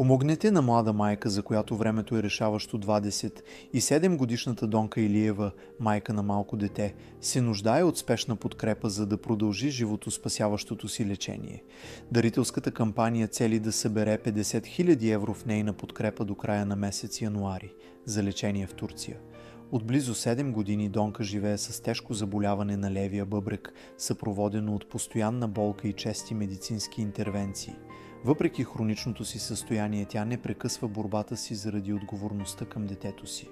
Помогнете на млада майка, за която времето е решаващо 27-годишната Донка Илиева, майка на малко дете, се нуждае от спешна подкрепа, за да продължи животоспасяващото си лечение. Дарителската кампания цели да събере 50 000 евро в нейна подкрепа до края на месец януари за лечение в Турция. От близо 7 години Донка живее с тежко заболяване на левия бъбрек, съпроводено от постоянна болка и чести медицински интервенции. Въпреки хроничното си състояние, тя не прекъсва борбата си заради отговорността към детето си.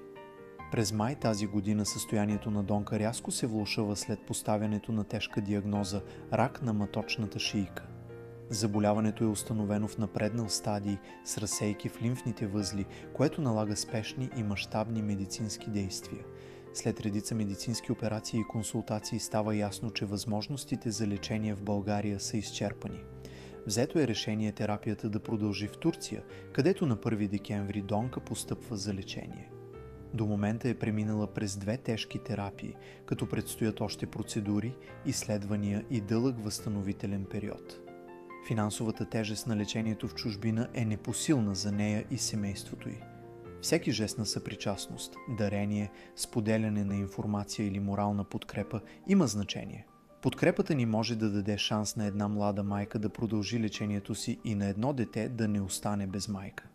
През май тази година състоянието на Донка рязко се влошава след поставянето на тежка диагноза – рак на маточната шийка. Заболяването е установено в напреднал стадий с разсейки в лимфните възли, което налага спешни и мащабни медицински действия. След редица медицински операции и консултации става ясно, че възможностите за лечение в България са изчерпани. Взето е решение терапията да продължи в Турция, където на 1 декември Донка постъпва за лечение. До момента е преминала през 2 тежки терапии, като предстоят още процедури, изследвания и дълъг възстановителен период. Финансовата тежест на лечението в чужбина е непосилна за нея и семейството й. Всеки жест на съпричастност, дарение, споделяне на информация или морална подкрепа има значение. Подкрепата ни може да даде шанс на една млада майка да продължи лечението си и на едно дете да не остане без майка.